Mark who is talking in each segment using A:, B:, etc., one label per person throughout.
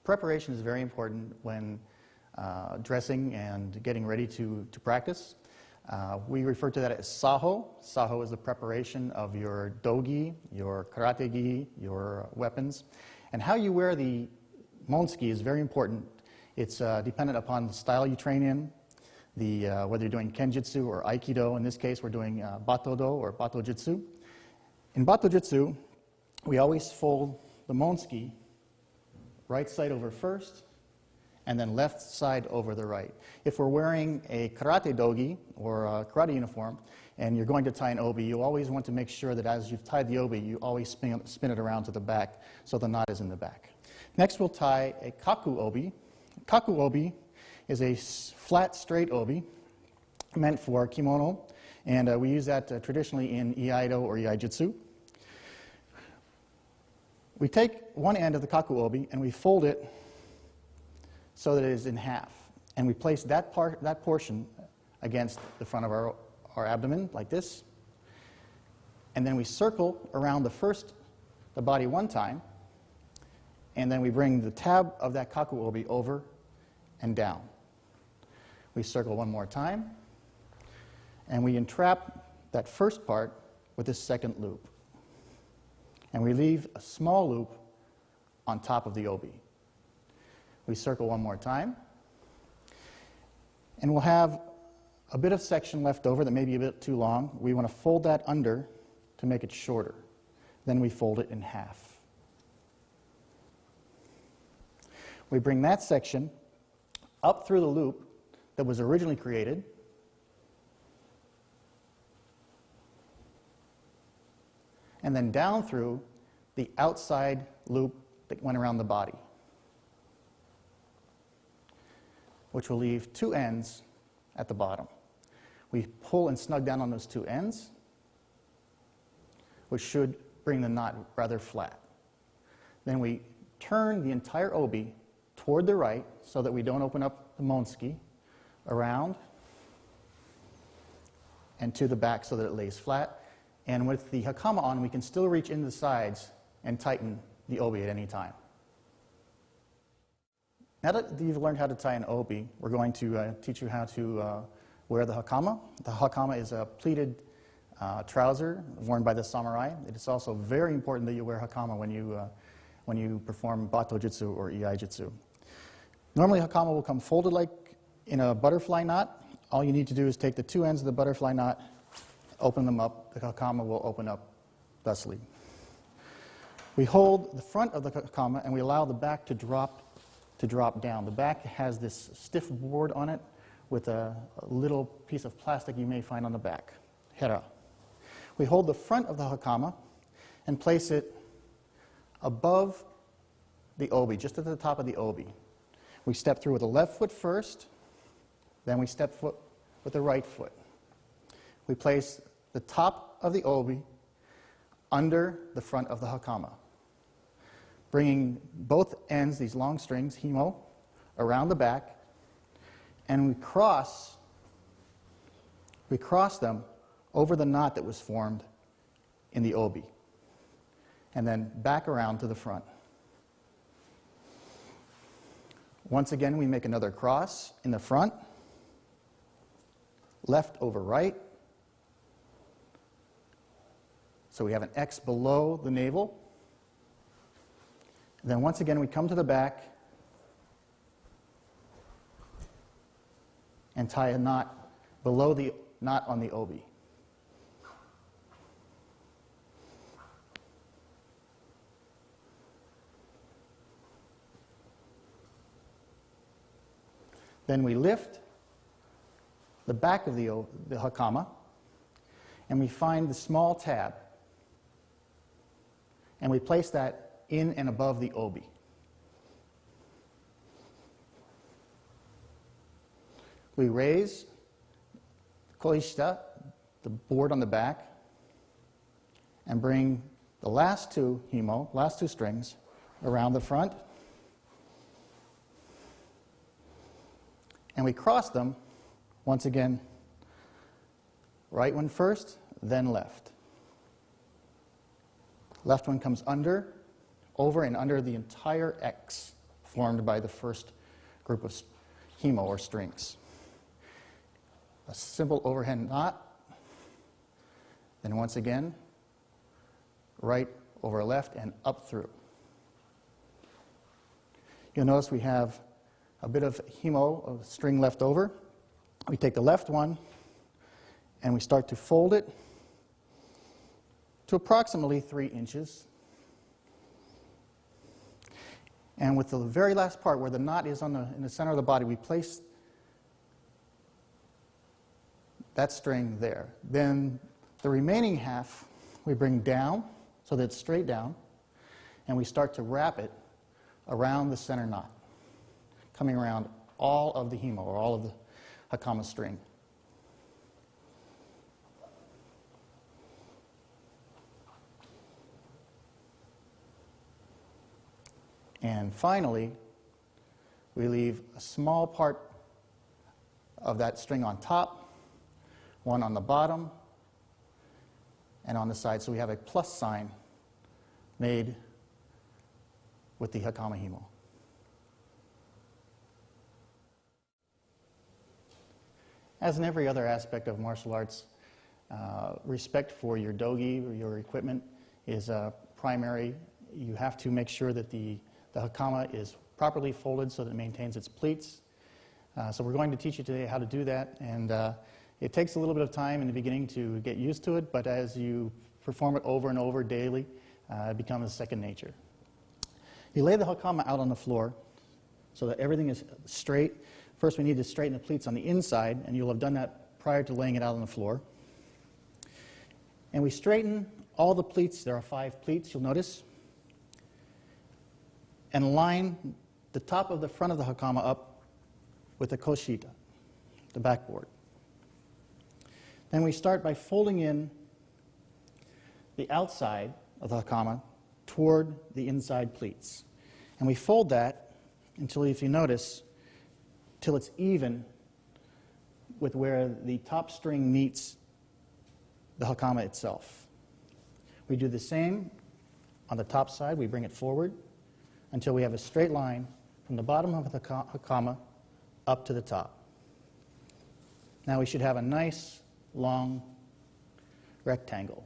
A: Preparation is very important when dressing and getting ready to practice. We refer to that as saho. Saho is the preparation of your dogi, your karate gi, your weapons. And how you wear the monsuki is very important. It's dependent upon the style you train in, whether you're doing kenjutsu or aikido. In this case, we're doing bato-do or bato-jutsu. In bato-jutsu, we always fold the monsuki right side over first, and then left side over the right. If we're wearing a karate dogi or a karate uniform, and you're going to tie an obi, you always want to make sure that as you've tied the obi, you always spin it around to the back so the knot is in the back. Next, we'll tie a kaku obi. Kaku obi is a flat, straight obi meant for kimono, and we use that traditionally in iaido or iaijutsu. We take one end of the kaku obi and we fold it so that it is in half. And we place that portion against the front of our abdomen, like this. And then we circle around the body one time, and then we bring the tab of that kaku obi over and down. We circle one more time, and we entrap that first part with this second loop. And we leave a small loop on top of the obi. We circle one more time, and we'll have a bit of section left over that may be a bit too long. We want to fold that under to make it shorter. Then we fold it in half. We bring that section up through the loop that was originally created, and then down through the outside loop that went around the body, which will leave two ends at the bottom. We pull and snug down on those two ends, which should bring the knot rather flat. Then we turn the entire obi toward the right so that we don't open up the monsuki, around and to the back so that it lays flat. And with the hakama on, we can still reach into the sides and tighten the obi at any time. Now that you've learned how to tie an obi, we're going to teach you how to wear the hakama. The hakama is a pleated trouser worn by the samurai. It is also very important that you wear hakama when you perform bato-jutsu or iaijutsu. Normally, hakama will come folded like in a butterfly knot. All you need to do is take the two ends of the butterfly knot, open them up. The hakama will open up thusly. We hold the front of the hakama and we allow the back to drop down. The back has this stiff board on it with a little piece of plastic you may find on the back, hera. We hold the front of the hakama and place it above the obi, just at the top of the obi. We step through with the left foot first, then we step foot with the right foot. We place the top of the obi under the front of the hakama, bringing both ends, these long strings, himo, around the back, and we cross them over the knot that was formed in the obi, and then back around to the front. Once again, we make another cross in the front, left over right. So we have an X below the navel. And then once again, we come to the back and tie a knot below the knot on the obi. Then we lift the back of the hakama, and we find the small tab, and we place that in and above the obi. We raise koishita, the board on the back, and bring the last two strings around the front, and we cross them, once again, right one first, then left. Left one comes over and under the entire X formed by the first group of hemo or strings. A simple overhand knot, then once again, right over left and up through. You'll notice we have a bit of hemo, of string left over. We take the left one and we start to fold it to approximately 3 inches. And with the very last part where the knot is in the center of the body, we place that string there. Then the remaining half we bring down so that it's straight down, and we start to wrap it around the center knot, coming around all of the hemo, or all of the hakama string. And finally, we leave a small part of that string on top, one on the bottom, and on the side. So we have a plus sign made with the hakama hemo. As in every other aspect of martial arts, respect for your dogi or your equipment is primary. You have to make sure that the hakama is properly folded so that it maintains its pleats. So we're going to teach you today how to do that, and it takes a little bit of time in the beginning to get used to it, but as you perform it over and over daily, it becomes second nature. You lay the hakama out on the floor so that everything is straight. First, we need to straighten the pleats on the inside, and you'll have done that prior to laying it out on the floor. And we straighten all the pleats. There are 5 pleats, you'll notice, and line the top of the front of the hakama up with the koshita, the backboard. Then we start by folding in the outside of the hakama toward the inside pleats. And we fold that until, if you notice, till it's even with where the top string meets the hakama itself. We do the same on the top side. We bring it forward until we have a straight line from the bottom of the hakama up to the top. Now we should have a nice long rectangle.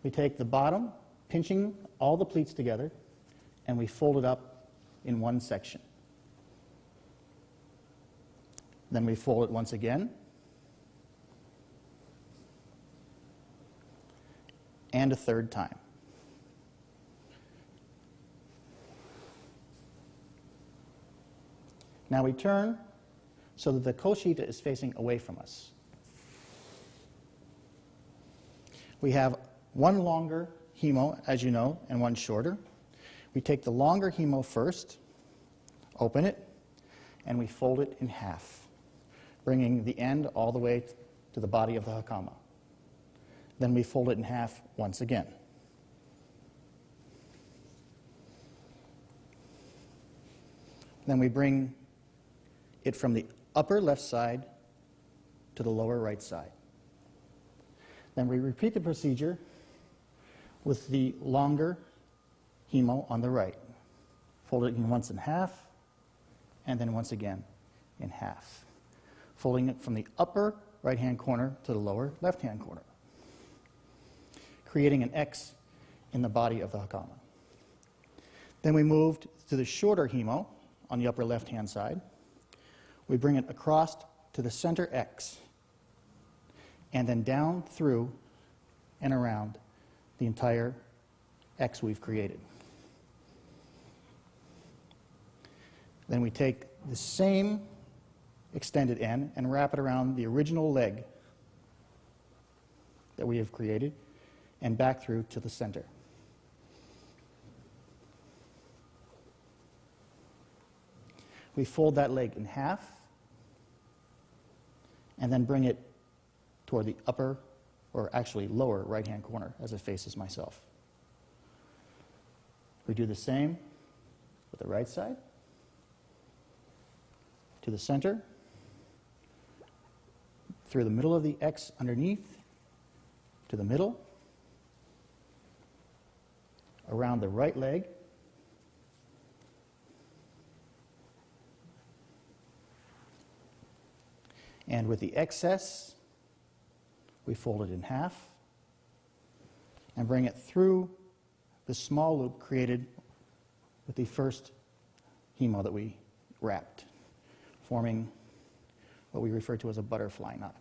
A: We take the bottom, pinching all the pleats together, and we fold it up in one section. Then we fold it once again, and a third time. Now we turn so that the koshita is facing away from us. We have one longer hemo, as you know, and one shorter. We take the longer hemo first, open it, and we fold it in half, bringing the end all the way to the body of the hakama. Then we fold it in half once again. Then we bring it from the upper left side to the lower right side. Then we repeat the procedure with the longer hemo on the right. Fold it once in half, and then once again in half, folding it from the upper right-hand corner to the lower left-hand corner, creating an X in the body of the hakama. Then we moved to the shorter hemo on the upper left-hand side. We bring it across to the center X, and then down through and around the entire X we've created. Then we take the same extended end and wrap it around the original leg that we have created and back through to the center. We fold that leg in half and then bring it toward the upper, or actually lower right-hand corner as it faces myself. We do the same with the right side, to the center, through the middle of the X underneath, to the middle, around the right leg, And with the excess, we fold it in half and bring it through the small loop created with the first hemo that we wrapped, forming what we refer to as a butterfly knot.